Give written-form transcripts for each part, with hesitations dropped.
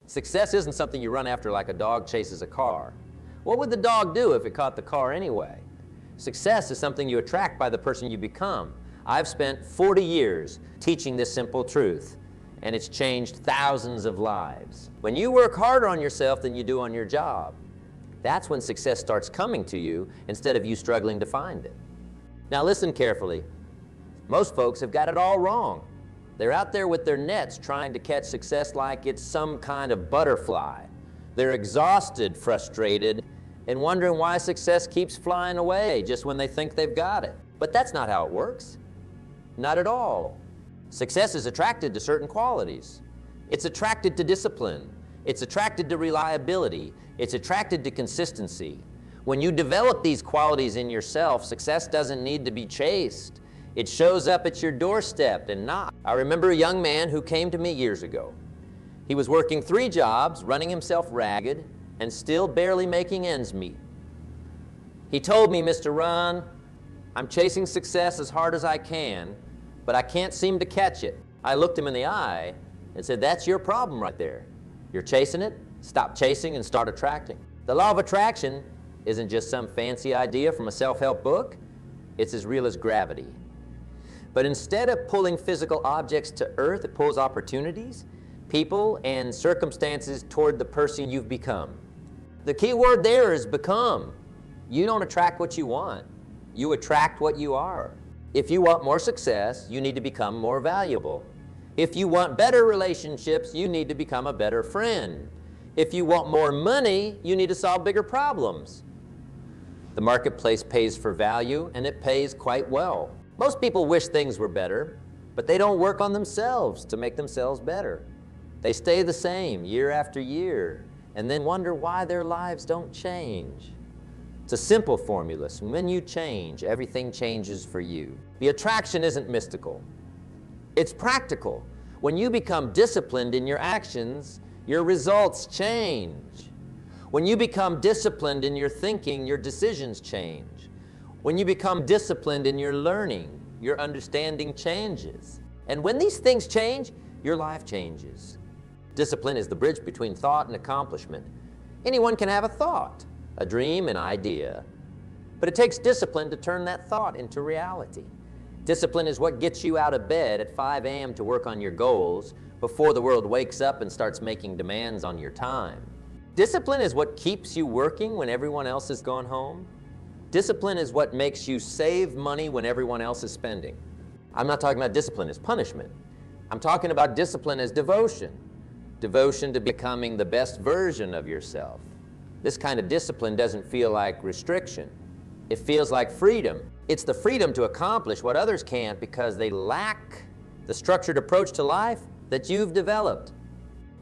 Success isn't something you run after like a dog chases a car. What would the dog do if it caught the car anyway? Success is something you attract by the person you become. I've spent 40 years teaching this simple truth, and it's changed thousands of lives. When you work harder on yourself than you do on your job, that's when success starts coming to you instead of you struggling to find it. Now listen carefully. Most folks have got it all wrong. They're out there with their nets trying to catch success like it's some kind of butterfly. They're exhausted, frustrated, and wondering why success keeps flying away just when they think they've got it. But that's not how it works. Not at all. Success is attracted to certain qualities. It's attracted to discipline. It's attracted to reliability. It's attracted to consistency. When you develop these qualities in yourself, success doesn't need to be chased. It shows up at your doorstep and knocks. I remember a young man who came to me years ago. He was working 3 jobs, running himself ragged, and still barely making ends meet. He told me, "Mr. Rohn, I'm chasing success as hard as I can, but I can't seem to catch it." I looked him in the eye and said, "That's your problem right there. You're chasing it, stop chasing and start attracting." The law of attraction isn't just some fancy idea from a self-help book. It's as real as gravity. But instead of pulling physical objects to earth, it pulls opportunities, people, and circumstances toward the person you've become. The key word there is become. You don't attract what you want. You attract what you are. If you want more success, you need to become more valuable. If you want better relationships, you need to become a better friend. If you want more money, you need to solve bigger problems. The marketplace pays for value, and it pays quite well. Most people wish things were better, but they don't work on themselves to make themselves better. They stay the same year after year, and then wonder why their lives don't change. It's a simple formula. So when you change, everything changes for you. The attraction isn't mystical. It's practical. When you become disciplined in your actions, your results change. When you become disciplined in your thinking, your decisions change. When you become disciplined in your learning, your understanding changes. And when these things change, your life changes. Discipline is the bridge between thought and accomplishment. Anyone can have a thought, a dream, an idea, but it takes discipline to turn that thought into reality. Discipline is what gets you out of bed at 5 a.m. to work on your goals before the world wakes up and starts making demands on your time. Discipline is what keeps you working when everyone else has gone home. Discipline is what makes you save money when everyone else is spending. I'm not talking about discipline as punishment. I'm talking about discipline as devotion. Devotion to becoming the best version of yourself. This kind of discipline doesn't feel like restriction. It feels like freedom. It's the freedom to accomplish what others can't because they lack the structured approach to life that you've developed.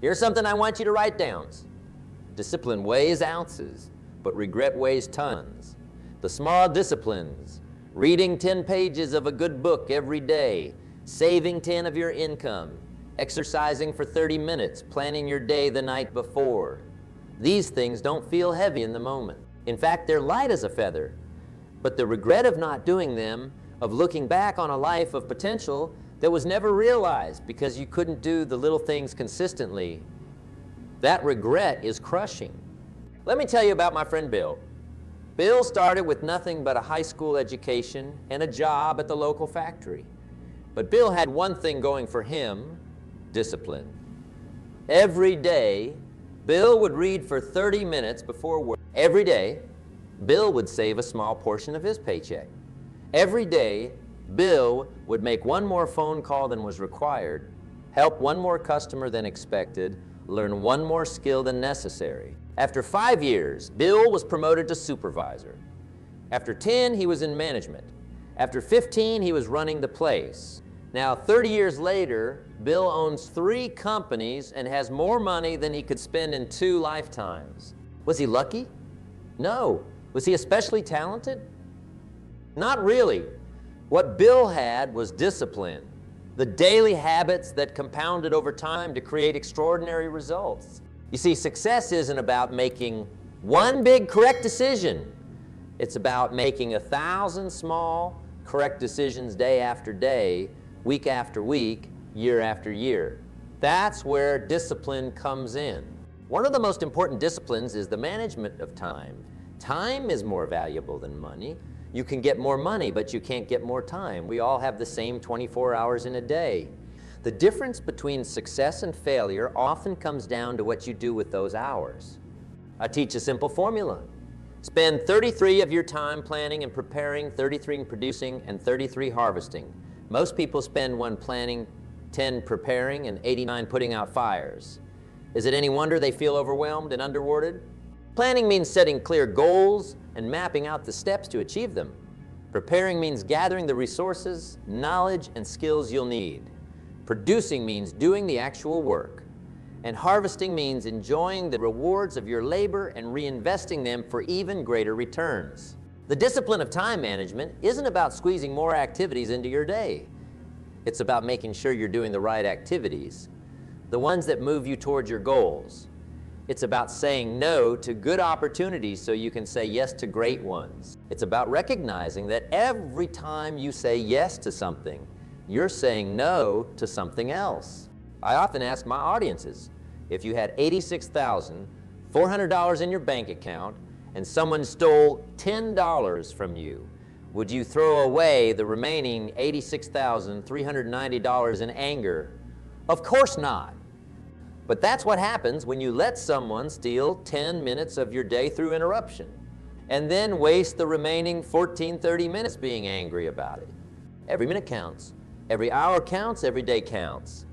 Here's something I want you to write down. Discipline weighs ounces, but regret weighs tons. The small disciplines, reading 10 pages of a good book every day, saving 10 of your income, exercising for 30 minutes, planning your day the night before. These things don't feel heavy in the moment. In fact, they're light as a feather. But the regret of not doing them, of looking back on a life of potential that was never realized because you couldn't do the little things consistently, that regret is crushing. Let me tell you about my friend Bill. Bill started with nothing but a high school education and a job at the local factory. But Bill had one thing going for him: discipline. Every day, Bill would read for 30 minutes before work. Every day, Bill would save a small portion of his paycheck. Every day, Bill would make one more phone call than was required, help one more customer than expected, learn one more skill than necessary. After 5 years, Bill was promoted to supervisor. After 10, he was in management. After 15, he was running the place. Now, 30 years later, Bill owns 3 companies and has more money than he could spend in 2 lifetimes. Was he lucky? No. Was he especially talented? Not really. What Bill had was discipline, the daily habits that compounded over time to create extraordinary results. You see, success isn't about making one big correct decision. It's about making 1,000 small correct decisions day after day, week after week, year after year. That's where discipline comes in. One of the most important disciplines is the management of time. Time is more valuable than money. You can get more money, but you can't get more time. We all have the same 24 hours in a day. The difference between success and failure often comes down to what you do with those hours. I teach a simple formula. Spend 33 of your time planning and preparing, 33 in producing, and 33 harvesting. Most people spend 1 planning, 10 preparing, and 89 putting out fires. Is it any wonder they feel overwhelmed and underwatered? Planning means setting clear goals and mapping out the steps to achieve them. Preparing means gathering the resources, knowledge, and skills you'll need. Producing means doing the actual work. And harvesting means enjoying the rewards of your labor and reinvesting them for even greater returns. The discipline of time management isn't about squeezing more activities into your day. It's about making sure you're doing the right activities, the ones that move you towards your goals. It's about saying no to good opportunities so you can say yes to great ones. It's about recognizing that every time you say yes to something, you're saying no to something else. I often ask my audiences, if you had $86,400 in your bank account and someone stole $10 from you, would you throw away the remaining $86,390 in anger? Of course not. But that's what happens when you let someone steal 10 minutes of your day through interruption and then waste the remaining 30 minutes being angry about it. Every minute counts. Every hour counts. Every day counts.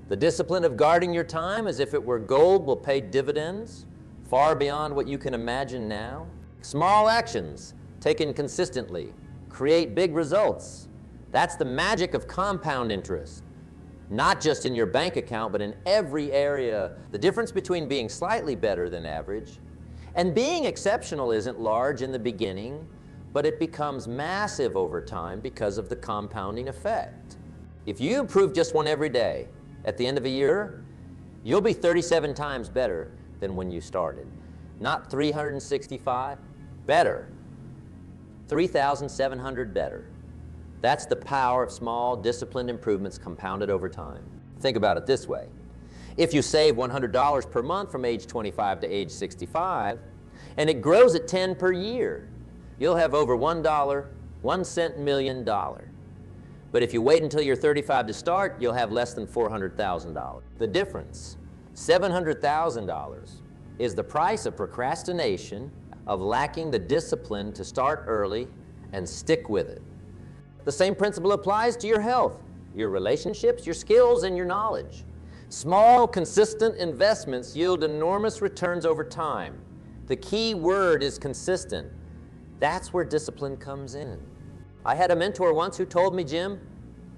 The discipline of guarding your time as if it were gold will pay dividends far beyond what you can imagine now. Small actions taken consistently create big results. That's the magic of compound interest. Not just in your bank account, but in every area. The difference between being slightly better than average and being exceptional isn't large in the beginning, but it becomes massive over time because of the compounding effect. If you improve just one every day, at the end of a year, you'll be 37 times better than when you started. Not 365, better. 3,700 better. That's the power of small, disciplined improvements compounded over time. Think about it this way. If you save $100 per month from age 25 to age 65, and it grows at 10 per year, you'll have over $1 million. But if you wait until you're 35 to start, you'll have less than $400,000. The difference, $700,000, is the price of procrastination, of lacking the discipline to start early and stick with it. The same principle applies to your health, your relationships, your skills, and your knowledge. Small, consistent investments yield enormous returns over time. The key word is consistent. That's where discipline comes in. I had a mentor once who told me, Jim,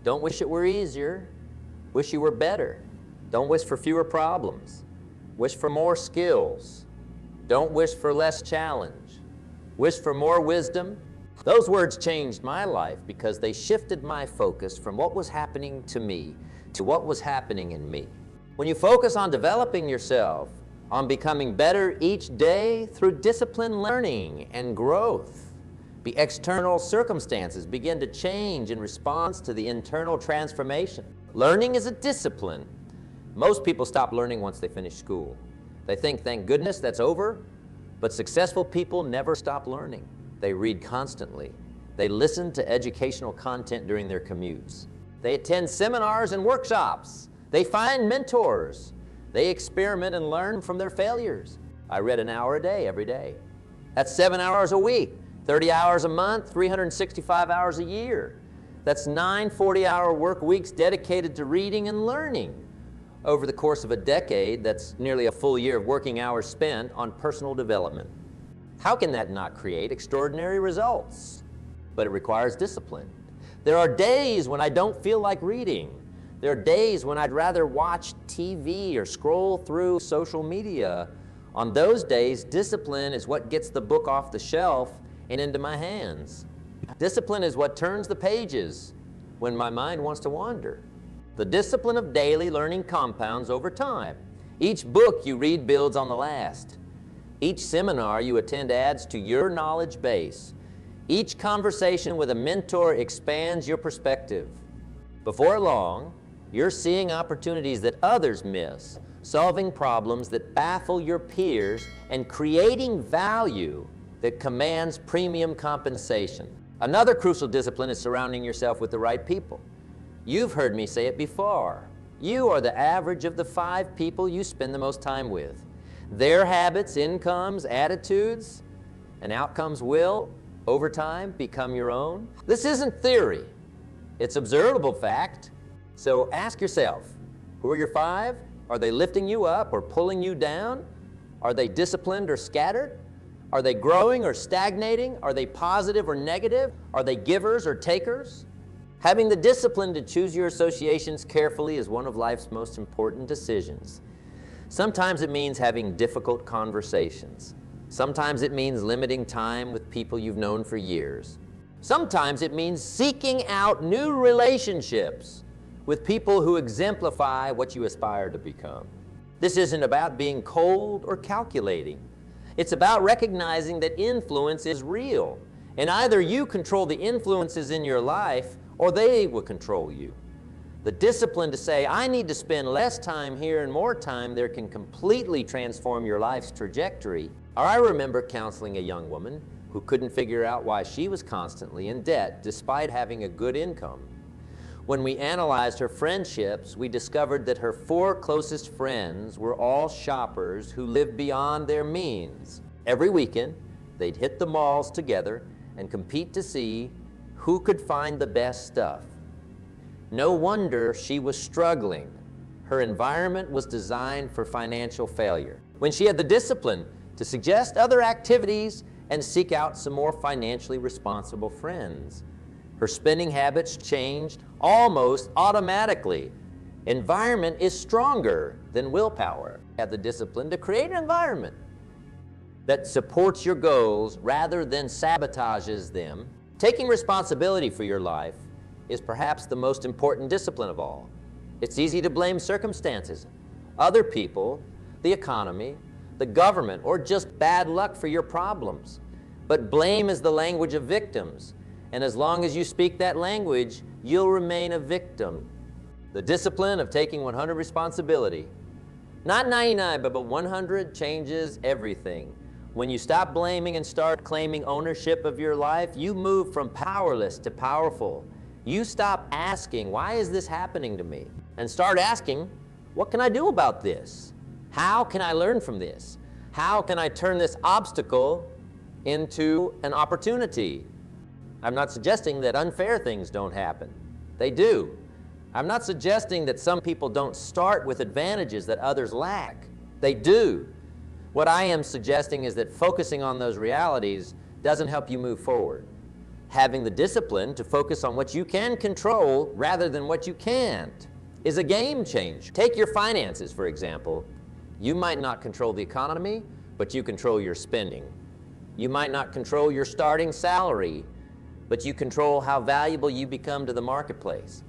don't wish it were easier. Wish you were better. Don't wish for fewer problems. Wish for more skills. Don't wish for less challenge. Wish for more wisdom. Those words changed my life because they shifted my focus from what was happening to me to what was happening in me. When you focus on developing yourself, on becoming better each day through disciplined learning and growth, the external circumstances begin to change in response to the internal transformation. Learning is a discipline. Most people stop learning once they finish school. They think, thank goodness that's over, but successful people never stop learning. They read constantly. They listen to educational content during their commutes. They attend seminars and workshops. They find mentors. They experiment and learn from their failures. I read an hour a day every day. That's 7 hours a week, 30 hours a month, 365 hours a year. That's 9 40-hour work weeks dedicated to reading and learning. Over the course of a decade, that's nearly a full year of working hours spent on personal development. How can that not create extraordinary results? But it requires discipline. There are days when I don't feel like reading. There are days when I'd rather watch TV or scroll through social media. On those days, discipline is what gets the book off the shelf and into my hands. Discipline is what turns the pages when my mind wants to wander. The discipline of daily learning compounds over time. Each book you read builds on the last. Each seminar you attend adds to your knowledge base. Each conversation with a mentor expands your perspective. Before long, You're seeing opportunities that others miss, solving problems that baffle your peers, and creating value that commands premium compensation. Another crucial discipline is surrounding yourself with the right people. You've heard me say it before. You are the average of the 5 people you spend the most time with. Their habits, incomes, attitudes, and outcomes will, over time, become your own. This isn't theory. It's observable fact. So ask yourself, who are your 5? Are they lifting you up or pulling you down? Are they disciplined or scattered? Are they growing or stagnating? Are they positive or negative? Are they givers or takers? Having the discipline to choose your associations carefully is one of life's most important decisions. Sometimes it means having difficult conversations. Sometimes it means limiting time with people you've known for years. Sometimes it means seeking out new relationships with people who exemplify what you aspire to become. This isn't about being cold or calculating. It's about recognizing that influence is real, and either you control the influences in your life or they will control you. The discipline to say, I need to spend less time here and more time there can completely transform your life's trajectory. Or I remember counseling a young woman who couldn't figure out why she was constantly in debt despite having a good income. When we analyzed her friendships, we discovered that her 4 closest friends were all shoppers who lived beyond their means. Every weekend, they'd hit the malls together and compete to see who could find the best stuff. No wonder she was struggling. Her environment was designed for financial failure. When she had the discipline to suggest other activities and seek out some more financially responsible friends, her spending habits changed almost automatically. Environment is stronger than willpower. Have the discipline to create an environment that supports your goals rather than sabotages them. Taking responsibility for your life is perhaps the most important discipline of all. It's easy to blame circumstances, other people, the economy, the government, or just bad luck for your problems. But blame is the language of victims, and as long as you speak that language, you'll remain a victim. The discipline of taking 100% responsibility, not 99, but 100, changes everything. When you stop blaming and start claiming ownership of your life, you move from powerless to powerful. You stop asking, why is this happening to me? And start asking, what can I do about this? How can I learn from this? How can I turn this obstacle into an opportunity? I'm not suggesting that unfair things don't happen. They do. I'm not suggesting that some people don't start with advantages that others lack. They do. What I am suggesting is that focusing on those realities doesn't help you move forward. Having the discipline to focus on what you can control rather than what you can't is a game changer. Take your finances, for example. You might not control the economy, but you control your spending. You might not control your starting salary, but you control how valuable you become to the marketplace.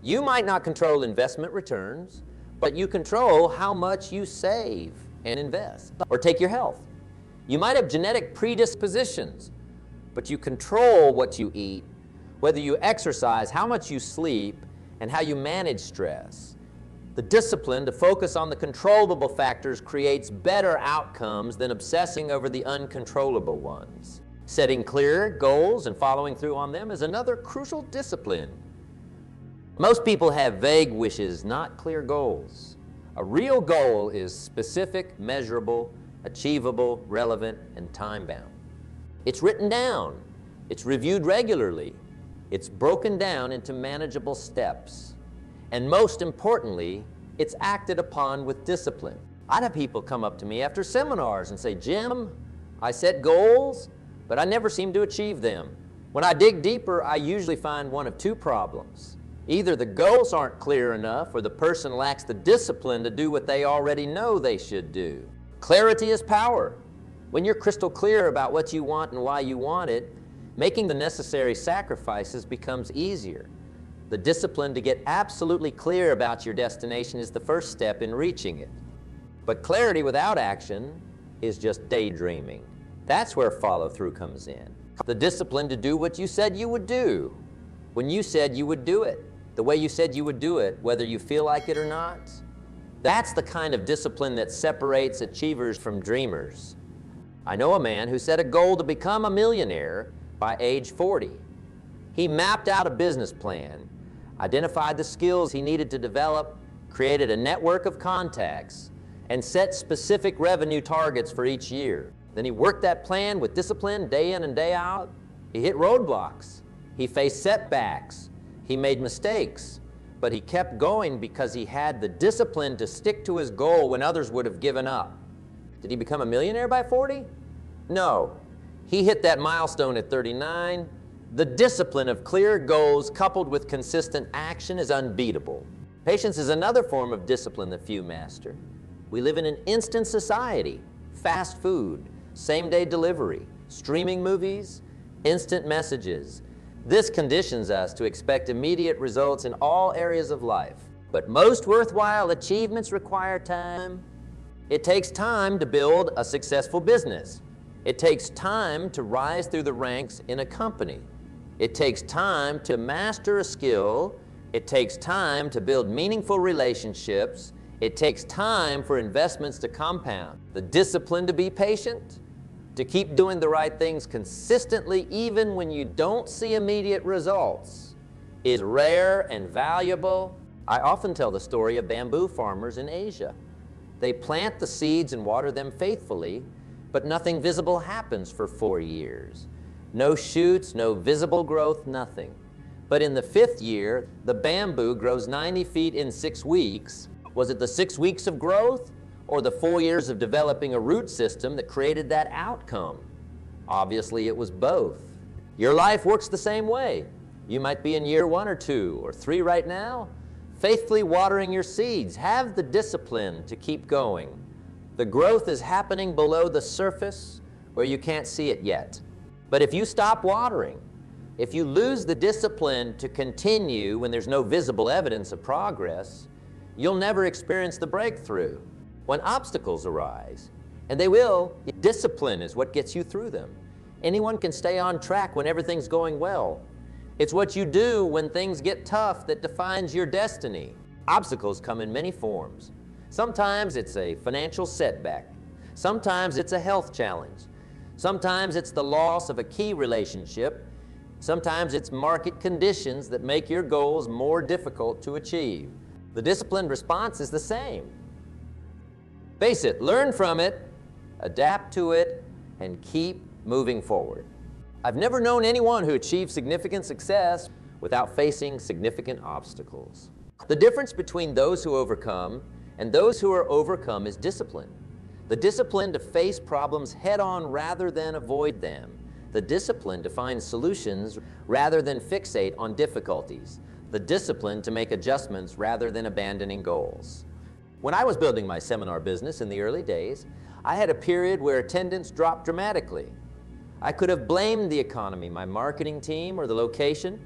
You might not control investment returns, but you control how much you save and invest. Or take your health. You might have genetic predispositions, but you control what you eat, whether you exercise, how much you sleep, and how you manage stress. The discipline to focus on the controllable factors creates better outcomes than obsessing over the uncontrollable ones. Setting clear goals and following through on them is another crucial discipline. Most people have vague wishes, not clear goals. A real goal is specific, measurable, achievable, relevant, and time-bound. It's written down. It's reviewed regularly. It's broken down into manageable steps. And most importantly, it's acted upon with discipline. I'd have people come up to me after seminars and say, Jim, I set goals, but I never seem to achieve them. When I dig deeper, I usually find one of 2 problems. Either the goals aren't clear enough or the person lacks the discipline to do what they already know they should do. Clarity is power. When you're crystal clear about what you want and why you want it, making the necessary sacrifices becomes easier. The discipline to get absolutely clear about your destination is the first step in reaching it. But clarity without action is just daydreaming. That's where follow-through comes in. The discipline to do what you said you would do when you said you would do it. the way you said you would do it, whether you feel like it or not. That's the kind of discipline that separates achievers from dreamers. I know a man who set a goal to become a millionaire by age 40. He mapped out a business plan, identified the skills he needed to develop, created a network of contacts, and set specific revenue targets for each year. Then he worked that plan with discipline day in and day out. He hit roadblocks. He faced setbacks. He made mistakes. But he kept going because he had the discipline to stick to his goal when others would have given up. Did he become a millionaire by 40? No. He hit that milestone at 39. The discipline of clear goals coupled with consistent action is unbeatable. Patience is another form of discipline that few master. We live in an instant society. Fast food, same-day delivery, streaming movies, instant messages. This conditions us to expect immediate results in all areas of life. But most worthwhile achievements require time. It takes time to build a successful business. It takes time to rise through the ranks in a company. It takes time to master a skill. It takes time to build meaningful relationships. It takes time for investments to compound. The discipline to be patient, to keep doing the right things consistently even when you don't see immediate results, is rare and valuable. I often tell the story of bamboo farmers in Asia. They plant the seeds and water them faithfully, but nothing visible happens for 4 years. No shoots, no visible growth, nothing. But in the 5th year, the bamboo grows 90 feet in 6 weeks. Was it the 6 weeks of growth or the 4 years of developing a root system that created that outcome? Obviously, it was both. Your life works the same way. You might be in year 1 or 2 or 3 right now, faithfully watering your seeds. Have the discipline to keep going. The growth is happening below the surface where you can't see it yet. But if you stop watering, if you lose the discipline to continue when there's no visible evidence of progress, you'll never experience the breakthrough. When obstacles arise, and they will, discipline is what gets you through them. Anyone can stay on track when everything's going well. It's what you do when things get tough that defines your destiny. Obstacles come in many forms. Sometimes it's a financial setback. Sometimes it's a health challenge. Sometimes it's the loss of a key relationship. Sometimes it's market conditions that make your goals more difficult to achieve. The disciplined response is the same. Face it, learn from it, adapt to it, and keep moving forward. I've never known anyone who achieved significant success without facing significant obstacles. The difference between those who overcome and those who are overcome is discipline. The discipline to face problems head-on rather than avoid them. The discipline to find solutions rather than fixate on difficulties. The discipline to make adjustments rather than abandoning goals. When I was building my seminar business in the early days, I had a period where attendance dropped dramatically. I could have blamed the economy, my marketing team, or the location.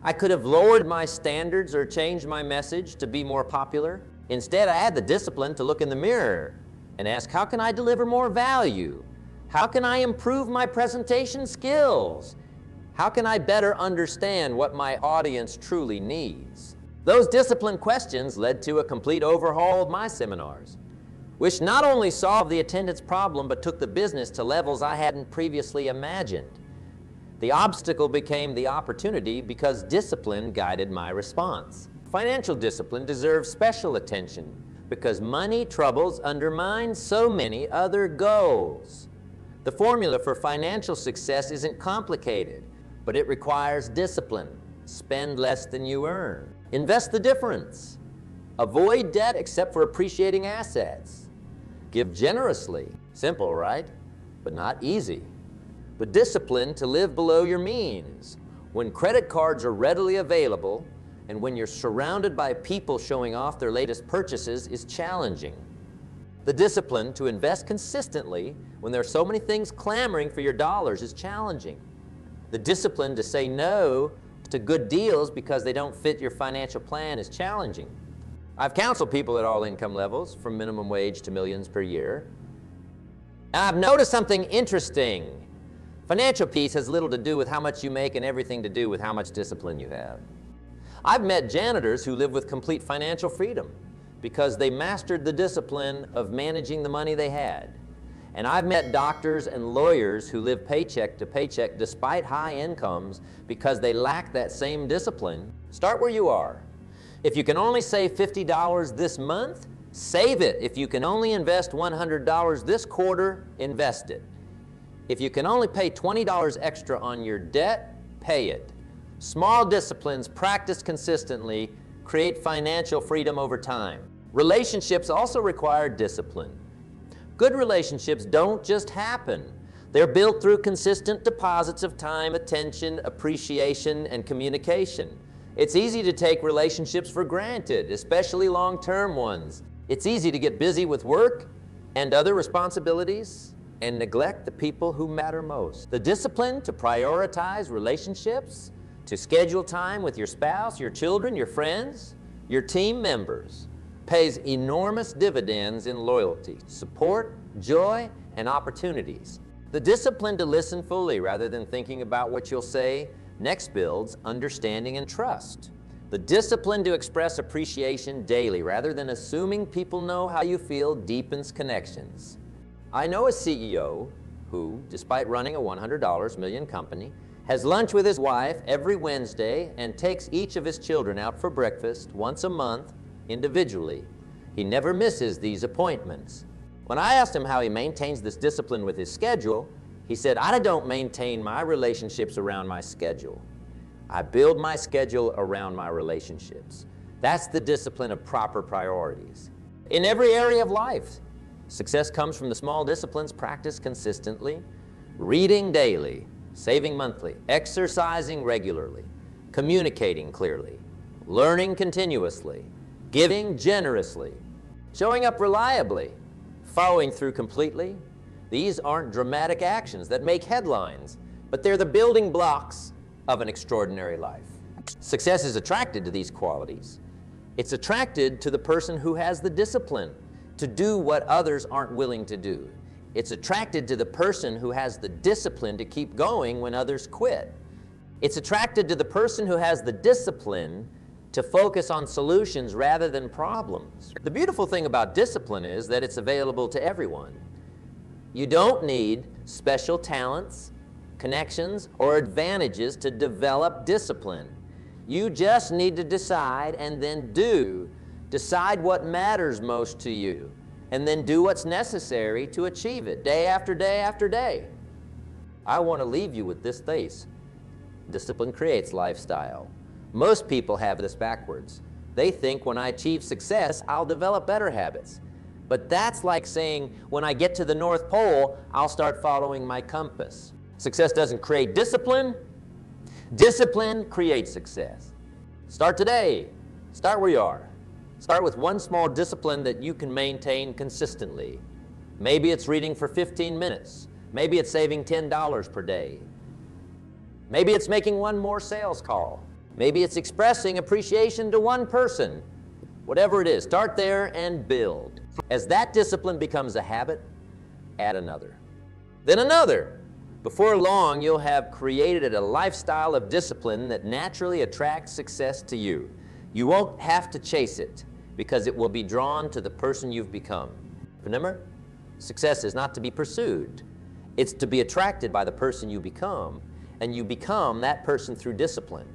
I could have lowered my standards or changed my message to be more popular. Instead, I had the discipline to look in the mirror and ask, how can I deliver more value? How can I improve my presentation skills? How can I better understand what my audience truly needs? Those disciplined questions led to a complete overhaul of my seminars, which not only solved the attendance problem, but took the business to levels I hadn't previously imagined. The obstacle became the opportunity because discipline guided my response. Financial discipline deserves special attention because money troubles undermine so many other goals. The formula for financial success isn't complicated, but it requires discipline. Spend less than you earn. Invest the difference. Avoid debt except for appreciating assets. Give generously. Simple, right? But not easy. But discipline to live below your means. When credit cards are readily available and when you're surrounded by people showing off their latest purchases is challenging. The discipline to invest consistently when there are so many things clamoring for your dollars is challenging. The discipline to say no to good deals because they don't fit your financial plan is challenging. I've counseled people at all income levels, from minimum wage to millions per year. And I've noticed something interesting. Financial peace has little to do with how much you make and everything to do with how much discipline you have. I've met janitors who live with complete financial freedom because they mastered the discipline of managing the money they had. And I've met doctors and lawyers who live paycheck to paycheck despite high incomes because they lack that same discipline. Start where you are. If you can only save $50 this month, save it. If you can only invest $100 this quarter, invest it. If you can only pay $20 extra on your debt, pay it. Small disciplines practiced consistently create financial freedom over time. Relationships also require discipline. Good relationships don't just happen. They're built through consistent deposits of time, attention, appreciation, and communication. It's easy to take relationships for granted, especially long-term ones. It's easy to get busy with work and other responsibilities and neglect the people who matter most. The discipline to prioritize relationships, to schedule time with your spouse, your children, your friends, your team members, pays enormous dividends in loyalty, support, joy, and opportunities. The discipline to listen fully rather than thinking about what you'll say next builds understanding and trust. The discipline to express appreciation daily rather than assuming people know how you feel deepens connections. I know a CEO who, despite running a $100 million company, has lunch with his wife every Wednesday and takes each of his children out for breakfast once a month individually. He never misses these appointments. When I asked him how he maintains this discipline with his schedule, he said, "I don't maintain my relationships around my schedule. I build my schedule around my relationships." That's the discipline of proper priorities. In every area of life, success comes from the small disciplines practiced consistently: reading daily, saving monthly, exercising regularly, communicating clearly, learning continuously, giving generously, showing up reliably, following through completely. These aren't dramatic actions that make headlines, but they're the building blocks of an extraordinary life. Success is attracted to these qualities. It's attracted to the person who has the discipline to do what others aren't willing to do. It's attracted to the person who has the discipline to keep going when others quit. It's attracted to the person who has the discipline to focus on solutions rather than problems. The beautiful thing about discipline is that it's available to everyone. You don't need special talents, connections, or advantages to develop discipline. You just need to decide and then do. Decide what matters most to you, and then do what's necessary to achieve it day after day after day. I want to leave you with this thought. Discipline creates lifestyle. Most people have this backwards. They think when I achieve success, I'll develop better habits. But that's like saying, when I get to the North Pole, I'll start following my compass. Success doesn't create discipline. Discipline creates success. Start today. Start where you are. Start with one small discipline that you can maintain consistently. Maybe it's reading for 15 minutes. Maybe it's saving $10 per day. Maybe it's making one more sales call. Maybe it's expressing appreciation to one person. Whatever it is, start there and build. As that discipline becomes a habit, add another. Then another. Before long, you'll have created a lifestyle of discipline that naturally attracts success to you. You won't have to chase it because it will be drawn to the person you've become. Remember, success is not to be pursued. It's to be attracted by the person you become, and you become that person through discipline.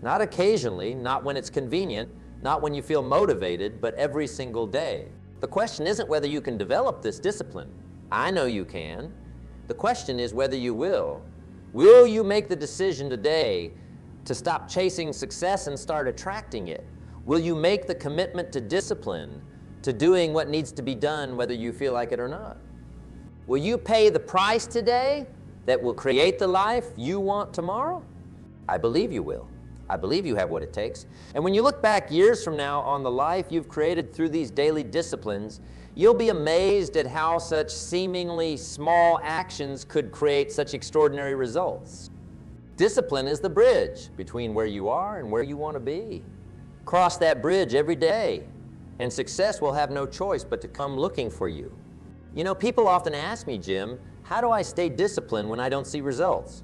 Not occasionally, not when it's convenient, not when you feel motivated, but every single day. The question isn't whether you can develop this discipline. I know you can. The question is whether you will. Will you make the decision today to stop chasing success and start attracting it? Will you make the commitment to discipline, to doing what needs to be done whether you feel like it or not? Will you pay the price today that will create the life you want tomorrow? I believe you will. I believe you have what it takes. And when you look back years from now on the life you've created through these daily disciplines, you'll be amazed at how such seemingly small actions could create such extraordinary results. Discipline is the bridge between where you are and where you want to be. Cross that bridge every day, and success will have no choice but to come looking for you. You know, people often ask me, Jim, how do I stay disciplined when I don't see results?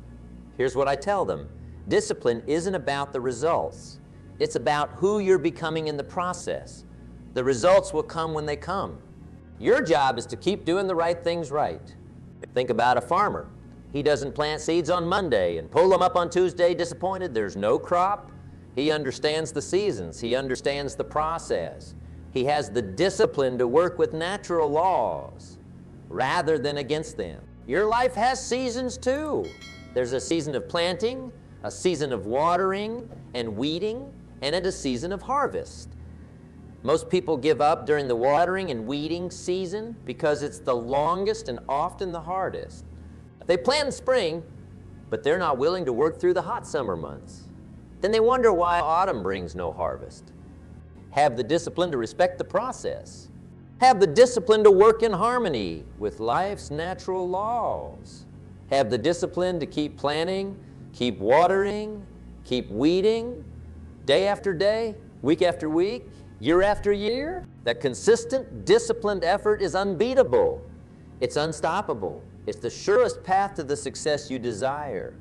Here's what I tell them. Discipline isn't about the results. It's about who you're becoming in the process. The results will come when they come. Your job is to keep doing the right things right. Think about a farmer. He doesn't plant seeds on Monday and pull them up on Tuesday disappointed. There's no crop. He understands the seasons. He understands the process. He has the discipline to work with natural laws rather than against them. Your life has seasons too. There's a season of planting, a season of watering and weeding, and a season of harvest. Most people give up during the watering and weeding season because it's the longest and often the hardest. They plant in spring, but they're not willing to work through the hot summer months. Then they wonder why autumn brings no harvest. Have the discipline to respect the process. Have the discipline to work in harmony with life's natural laws. Have the discipline to keep planting, keep watering, keep weeding, day after day, week after week, year after year. That consistent, disciplined effort is unbeatable. It's unstoppable. It's the surest path to the success you desire.